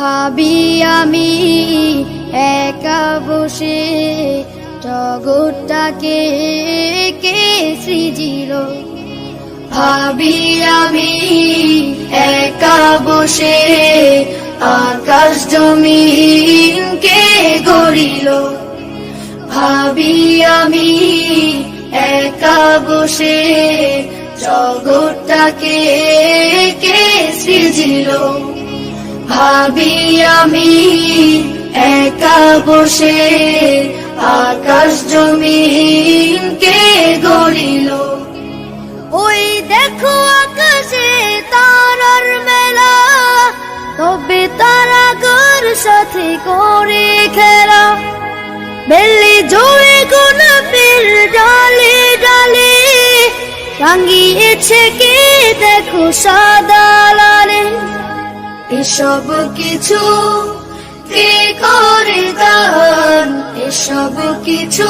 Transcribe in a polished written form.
ভাবি আমি একা বসে জগৎটাকে কে সৃজিল। ভাবি আমি একা বসে আকাশ জমিন কে গড়িল। ভাবি আমি একা বসে জগৎটাকে কে সৃজিল। ভাবি আমি একা বসে আকাশ জমিন কে গড়িল। ওই দেখো আকাশে তারার মেলা, তবে তারাগর সাথে করে খেলা। বেলি জোরে গোলাপের ডালে ডালে রাঙিয়েছে কে দেখো সাদা লালে। এসব কিছু কে করে দান, এসব কিছু